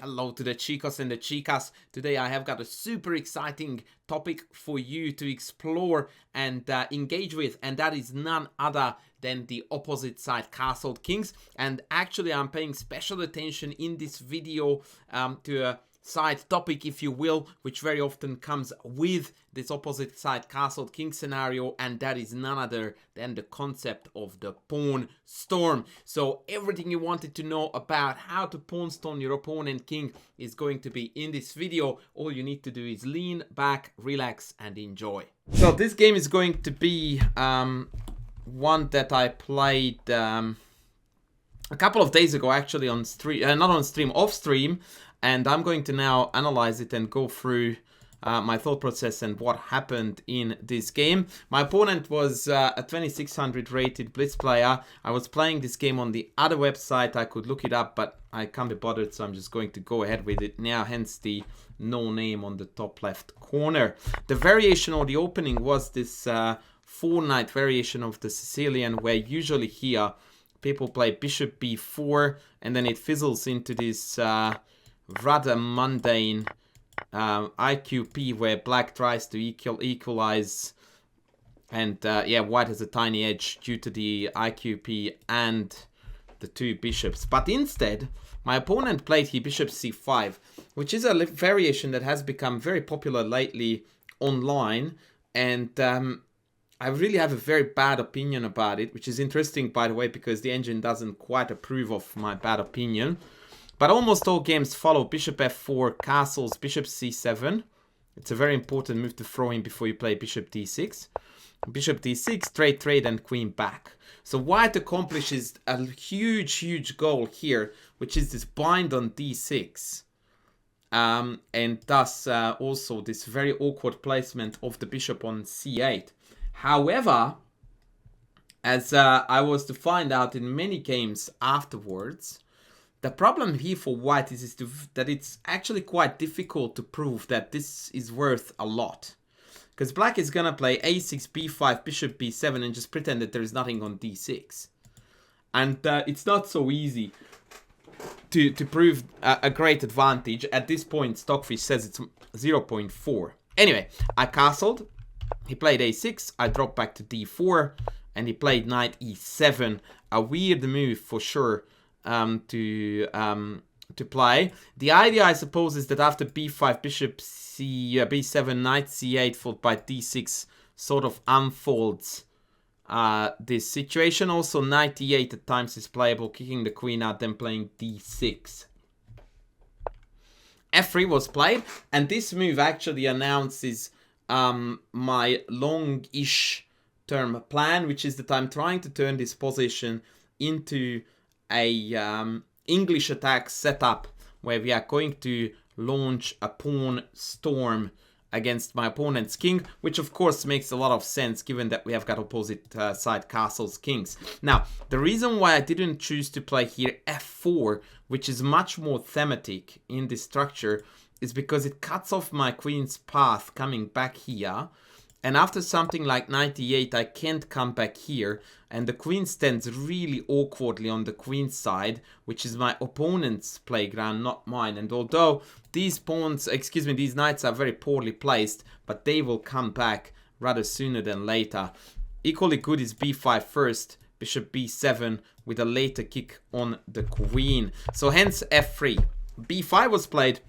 Hello to the chicos and the chicas. Today I have got a super exciting topic for you to explore and engage with, and that is none other than the opposite side castled kings. And actually I'm paying special attention in this video to a side topic, if you will, which very often comes with this opposite side castled king scenario, and that is none other than the concept of the pawn storm. So everything you wanted to know about how to pawn storm your opponent king is going to be in this video. All you need to do is lean back, relax, and enjoy. So this game is going to be one that I played a couple of days ago, actually, on stream, not on stream, off stream. And I'm going to now analyze it and go through my thought process and what happened in this game. My opponent was a 2600 rated Blitz player. I was playing this game on the other website. I could look it up, but I can't be bothered, so I'm just going to go ahead with it now, hence the no name on the top left corner. The variation or the opening was this 4-knight variation of the Sicilian, where usually here people play bishop b4, and then it fizzles into this rather mundane IQP where black tries to equalize, and yeah, white has a tiny edge due to the IQP and the two bishops. But instead, my opponent played here bishop c5, which is a variation that has become very popular lately online, and I really have a very bad opinion about it, which is interesting, by the way, because the engine doesn't quite approve of my bad opinion. But almost all games follow bishop f4, castles, bishop c7. It's a very important move to throw in before you play bishop d6. Bishop d6, trade, and queen back. So white accomplishes a huge goal here, which is this bind on d6. And thus also this very awkward placement of the bishop on c8. However, as I was to find out in many games afterwards, the problem here for white is that it's actually quite difficult to prove that this is worth a lot. Because black is going to play a6, b5, bishop b7 and just pretend that there is nothing on d6. And it's not so easy to prove a great advantage. At this point, Stockfish says it's 0.4. Anyway, I castled. He played a6. I dropped back to d4. And he played knight e7. A weird move for sure. To play. The idea, I suppose, is that after b5, bishop b7, knight c8 followed by d6 sort of unfolds this situation. Also, knight e8 at times is playable, kicking the queen out, then playing d6. f3 was played, and this move actually announces my long-ish term plan, which is that I'm trying to turn this position into a English attack setup where we are going to launch a pawn storm against my opponent's king, which of course makes a lot of sense given that we have got opposite side castles kings. Now, the reason why I didn't choose to play here f4, which is much more thematic in this structure, is because it cuts off my queen's path coming back here. And after something like knight e8, I can't come back here. And the queen stands really awkwardly on the queen's side, which is my opponent's playground, not mine. And although these pawns, these knights are very poorly placed, but they will come back rather sooner than later. Equally good is b5 first, bishop b7 with a later kick on the queen. So hence f3. b5 was played,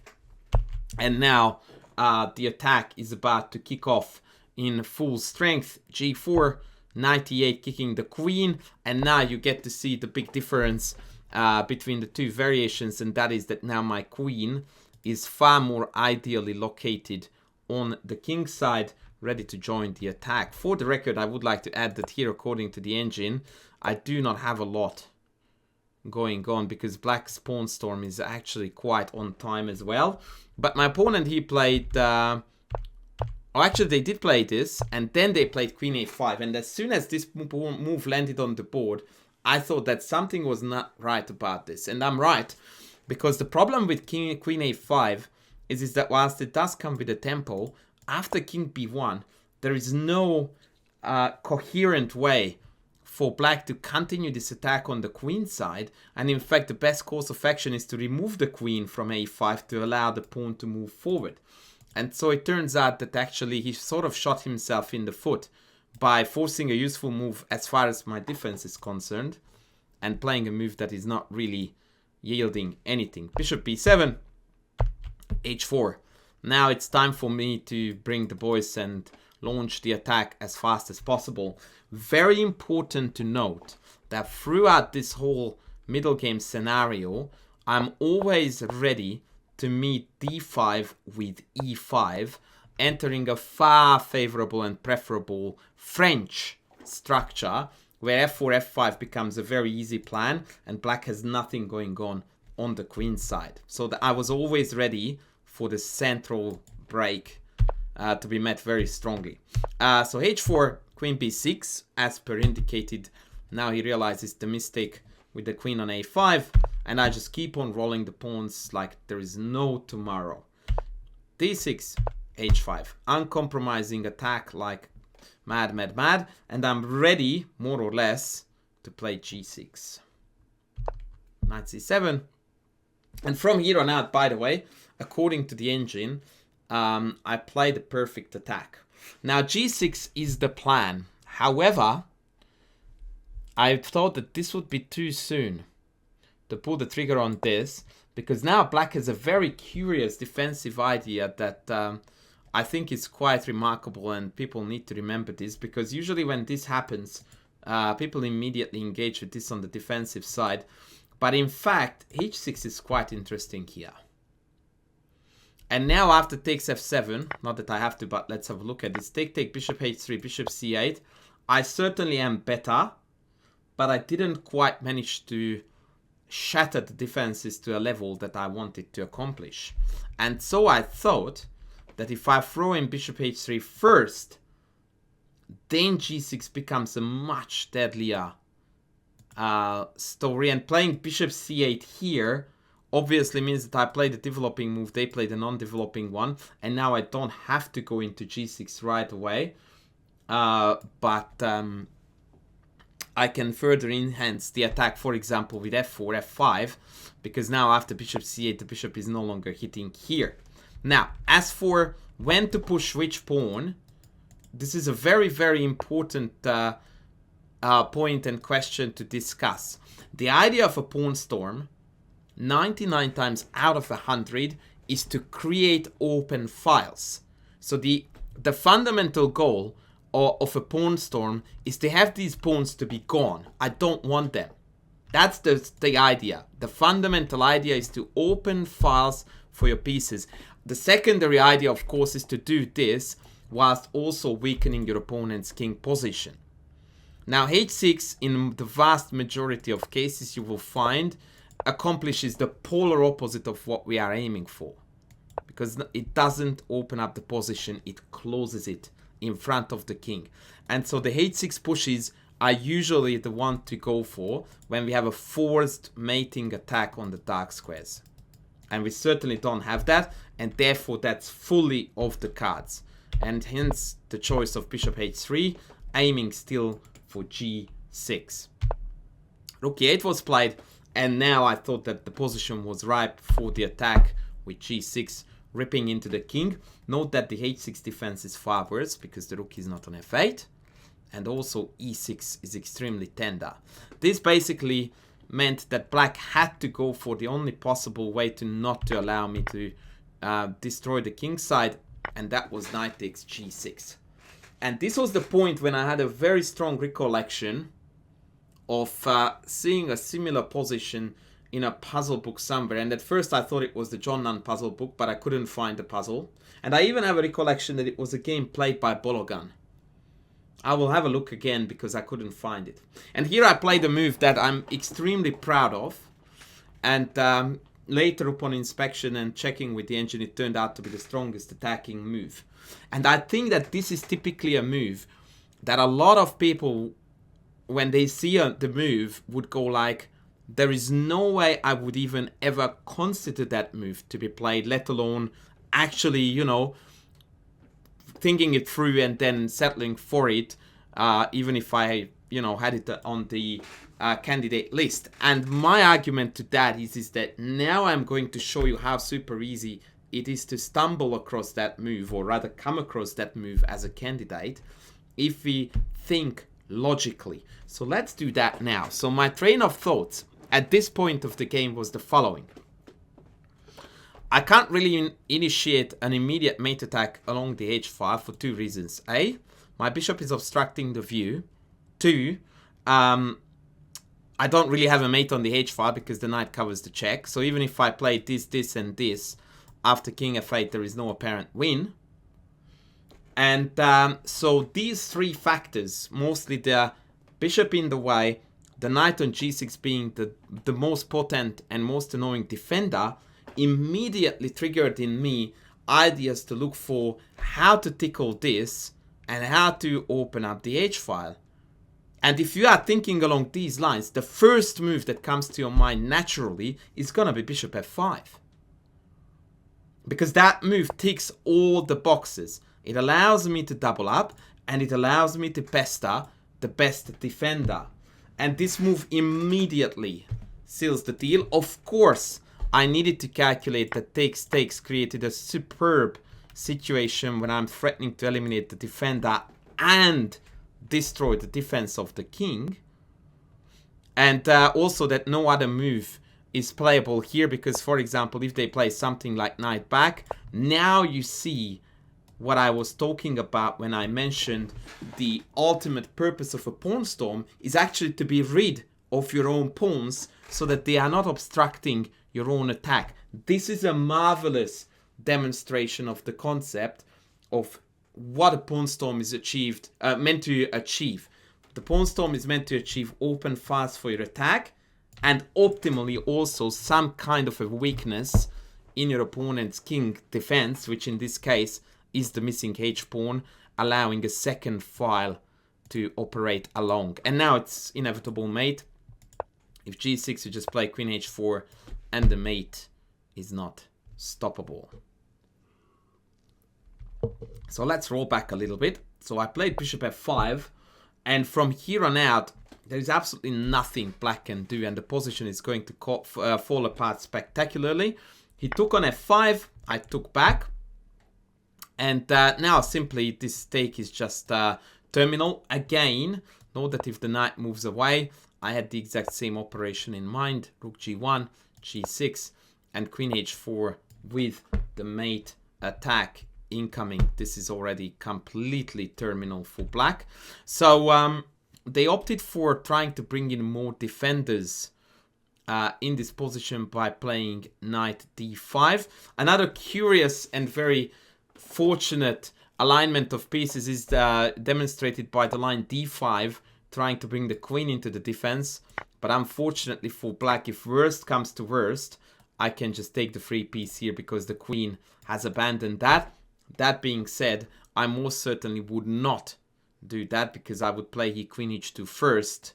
and now the attack is about to kick off in full strength. g4, knight e8 kicking the queen, and now you get to see the big difference between the two variations, and that is that now my queen is far more ideally located on the king's side, ready to join the attack. For the record, I would like to add that here, according to the engine, I do not have a lot going on because black's pawn storm is actually quite on time as well. But my opponent, he played oh, actually, they did play this, and then they played queen a5. And as soon as this move landed on the board, I thought that something was not right about this. And I'm right, because the problem with queen a5 is that whilst it does come with a tempo, after king b1, there is no coherent way for black to continue this attack on the queen side, and in fact the best course of action is to remove the queen from a5 to allow the pawn to move forward. And so it turns out that actually he sort of shot himself in the foot by forcing a useful move as far as my defense is concerned, and playing a move that is not really yielding anything. Bishop b7, h4. Now it's time for me to bring the boys and launch the attack as fast as possible. Very important to note that throughout this whole middle game scenario, I'm always ready to meet d5 with e5, entering a far favorable and preferable French structure where f4, f5 becomes a very easy plan and black has nothing going on the queen side. So that I was always ready for the central break to be met very strongly. So h4, queen b6, as per indicated. Now he realizes the mistake with the queen on a5, and I just keep on rolling the pawns like there is no tomorrow. d6, h5, uncompromising attack like mad, mad, mad, and I'm ready, more or less, to play g6. Knight c7, and from here on out, by the way, according to the engine, I play the perfect attack. Now g6 is the plan. However, I thought that this would be too soon to pull the trigger on this, because now black has a very curious defensive idea that I think is quite remarkable, and people need to remember this, because usually when this happens, people immediately engage with this on the defensive side. But in fact, h6 is quite interesting here. And now after takes f7, not that I have to, but let's have a look at this. Take, bishop h3, bishop c8. I certainly am better, but I didn't quite manage to shatter the defenses to a level that I wanted to accomplish. And so I thought that if I throw in bishop h3 first, then g6 becomes a much deadlier story. And playing bishop c8 here obviously means that I play the developing move, they play the non-developing one, and now I don't have to go into g6 right away, but I can further enhance the attack, for example, with f4, f5, because now after bishop c8, the bishop is no longer hitting here. Now, as for when to push which pawn, this is a very, very important point and question to discuss. The idea of a pawn storm, 99 times out of 100, is to create open files. So the fundamental goal of a pawn storm is to have these pawns to be gone. I don't want them. That's the idea. The fundamental idea is to open files for your pieces. The secondary idea, of course, is to do this whilst also weakening your opponent's king position. Now, h6, in the vast majority of cases, you will find accomplishes the polar opposite of what we are aiming for, because it doesn't open up the position, it closes it in front of the king. And so the h6 pushes are usually the one to go for when we have a forced mating attack on the dark squares, and we certainly don't have that, and therefore that's fully off the cards, and hence the choice of bishop h3, aiming still for g6. Rook e8 was played, and now I thought that the position was ripe for the attack with g6, ripping into the king. Note that the h6 defense is far worse because the rook is not on f8, and also e6 is extremely tender. This basically meant that black had to go for the only possible way to not to allow me to destroy the king side, and that was knight takes g6. And this was the point when I had a very strong recollection of seeing a similar position in a puzzle book somewhere. And at first I thought it was the John Nunn puzzle book, but I couldn't find the puzzle. And I even have a recollection that it was a game played by Bologan. I will have a look again because I couldn't find it. And here I played a move that I'm extremely proud of. And later upon inspection and checking with the engine, it turned out to be the strongest attacking move. And I think that this is typically a move that a lot of people, when they see the move, would go like, there is no way I would even ever consider that move to be played, let alone actually, you know, thinking it through and then settling for it, even if I you know, had it on the candidate list. And my argument to that is that now I'm going to show you how super easy it is to stumble across that move, or rather come across that move as a candidate, if we think logically. So let's do that now. So my train of thoughts at this point of the game was the following. I can't really initiate an immediate mate attack along the h file for two reasons. A, my bishop is obstructing the view. Two, I don't really have a mate on the h file because the knight covers the check. So even if I play this, this, and this, after king f8, there is no apparent win. And so these three factors, mostly the bishop in the way, the knight on g6 being the most potent and most annoying defender, immediately triggered in me ideas to look for how to tickle this and how to open up the h-file. And if you are thinking along these lines, the first move that comes to your mind naturally is gonna be bishop f5. Because that move ticks all the boxes. It allows me to double up, and it allows me to pester the best defender. And this move immediately seals the deal. Of course, I needed to calculate that takes created a superb situation when I'm threatening to eliminate the defender and destroy the defense of the king. And also that no other move is playable here, because, for example, if they play something like knight back, now you see what I was talking about when I mentioned the ultimate purpose of a pawn storm is actually to be rid of your own pawns so that they are not obstructing your own attack. This is a marvelous demonstration of the concept of what a pawn storm is meant to achieve. The pawn storm is meant to achieve open files for your attack, and optimally also some kind of a weakness in your opponent's king defense, which in this case is the missing h-pawn, allowing a second file to operate along. And now it's inevitable mate. If g6, you just play queen h4, and the mate is not stoppable. So let's roll back a little bit. So I played bishop f5, and from here on out, there is absolutely nothing black can do, and the position is going to fall apart spectacularly. He took on f5, I took back, and now simply this take is just terminal. Again, note that if the knight moves away, I had the exact same operation in mind. Rook g1, g6, and queen h4 with the mate attack incoming. This is already completely terminal for black. So they opted for trying to bring in more defenders in this position by playing knight d5. Another curious and very fortunate alignment of pieces is demonstrated by the line d5, trying to bring the queen into the defense. But unfortunately for black, if worst comes to worst, I can just take the free piece here because the queen has abandoned that. That being said, I most certainly would not do that, because I would play here queen h2 first,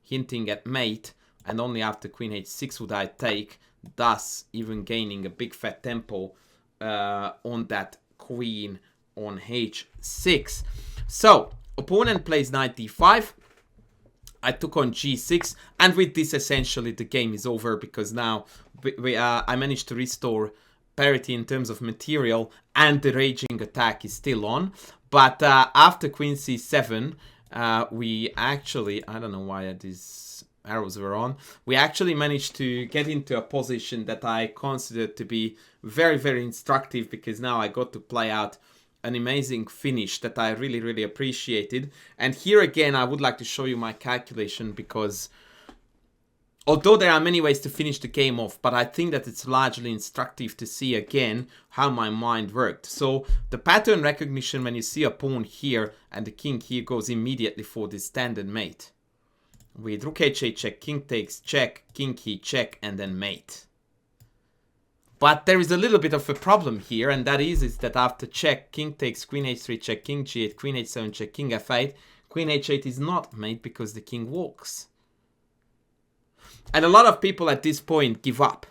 hinting at mate, and only after queen h6 would I take, thus even gaining a big fat tempo on that queen on h6. So opponent plays knight d5, I took on g6, and with this essentially the game is over, because now I managed to restore parity in terms of material, and the raging attack is still on. But after queen c7, we actually, I don't know why these arrows were on, we actually managed to get into a position that I considered to be very, very instructive, because now I got to play out an amazing finish that I really, really appreciated. And here again, I would like to show you my calculation, because although there are many ways to finish the game off, but I think that it's largely instructive to see again how my mind worked. So the pattern recognition, when you see a pawn here and the king here, goes immediately for the standard mate. With rook h8 check, king takes check, king key check, and then mate. But there is a little bit of a problem here, and that is that after check, king takes, queen h3 check, king g8, queen h7 check, king f8, queen h8 is not mate because the king walks. And a lot of people at this point give up.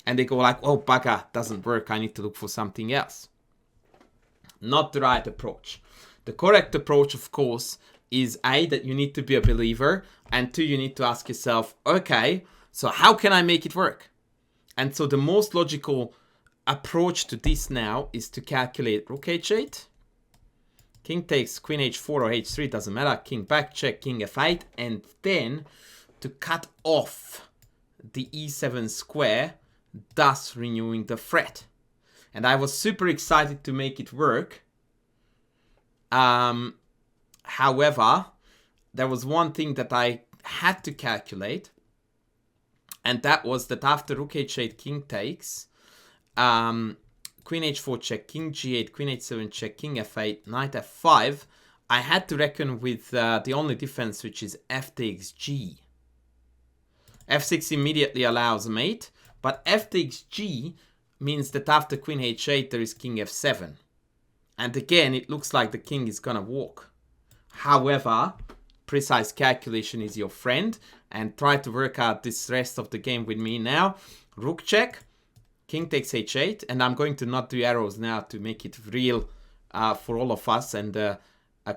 And they go like, oh, bugger, doesn't work, I need to look for something else. Not the right approach. The correct approach, of course, is A, that you need to be a believer, and 2, you need to ask yourself, okay, so how can I make it work? And so the most logical approach to this now is to calculate rook h8, king takes queen h4 or h3, doesn't matter, king back check, king f8, and then to cut off the e7 square, thus renewing the threat. And I was super excited to make it work. However, there was one thing that I had to calculate, and that was that after rook h8, king takes, queen h4 check, king g8, queen h7 check, king f8, knight f5, I had to reckon with the only defense, which is f takes g. f6 immediately allows mate, but f takes g means that after queen h8 there is king f7. And again, it looks like the king is gonna walk. However, precise calculation is your friend, and try to work out this rest of the game with me now. Rook check, king takes h8, and I'm going to not do arrows now to make it real for all of us, and a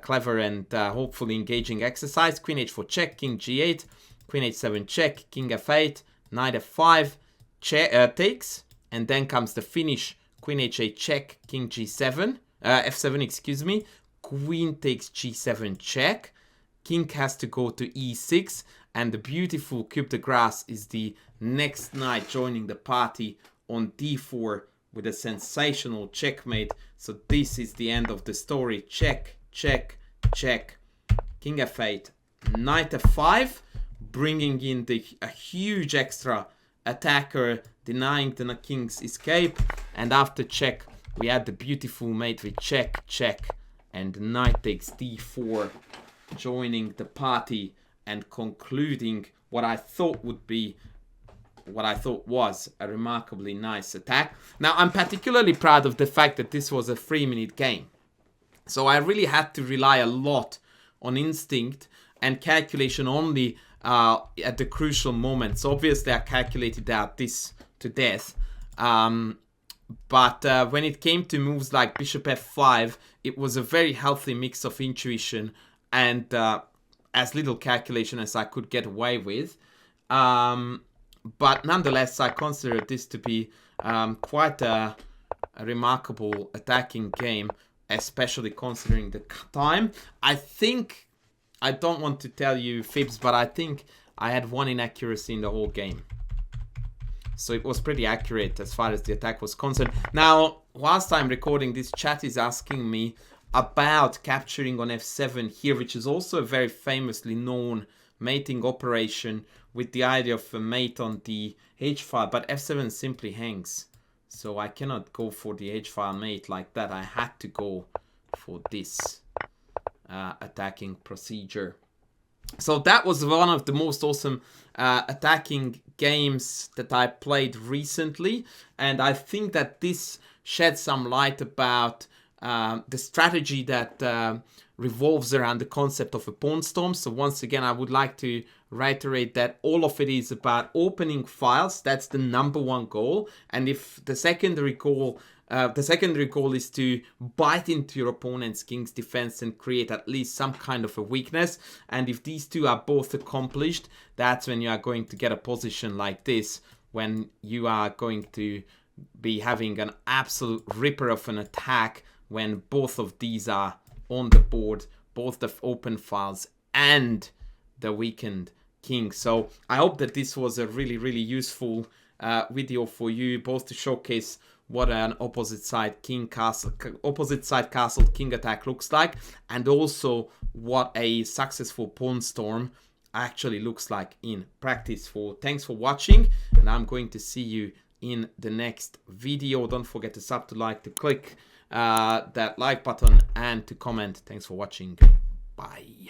clever and hopefully engaging exercise. Queen h4 check, king g8, queen h7 check, king f8, knight f5 takes, and then comes the finish. Queen h8 check, king g7, f7, excuse me, queen takes g7 check, king has to go to e6, and the beautiful coup de grace is the next knight joining the party on d4 with a sensational checkmate. So this is the end of the story. Check, check, check, king f8, knight f5, bringing in a huge extra attacker, denying the king's escape, and after check we had the beautiful mate with check, check, and knight takes d4, joining the party and concluding what I thought was a remarkably nice attack. Now, I'm particularly proud of the fact that this was a 3-minute game. So I really had to rely a lot on instinct and calculation only at the crucial moments. Obviously, I calculated out this to death. But when it came to moves like bishop f5, it was a very healthy mix of intuition and as little calculation as I could get away with. But nonetheless, I consider this to be quite a remarkable attacking game, especially considering the time. I think, I don't want to tell you fibs, but I think I had one inaccuracy in the whole game. So it was pretty accurate as far as the attack was concerned. Now, whilst I'm recording, this chat is asking me about capturing on f7 here, which is also a very famously known mating operation with the idea of a mate on the h-file, but f7 simply hangs. So I cannot go for the h-file mate like that. I had to go for this attacking procedure. So that was one of the most awesome attacking games that I played recently, and I think that this sheds some light about the strategy that revolves around the concept of a pawn storm. So once again, I would like to reiterate that all of it is about opening files. That's the #1 goal. And if the secondary goal is to bite into your opponent's king's defense and create at least some kind of a weakness. And if these two are both accomplished, that's when you are going to get a position like this, when you are going to be having an absolute ripper of an attack when both of these are on the board, both the open files and the weakened king. So I hope that this was a really, really useful video for you, both to showcase what an opposite side castle king attack looks like, and also what a successful pawn storm actually looks like in practice. Thanks for watching, and I'm going to see you in the next video. Don't forget to sub, to like, to click that like button, and to comment. Thanks for watching. Bye.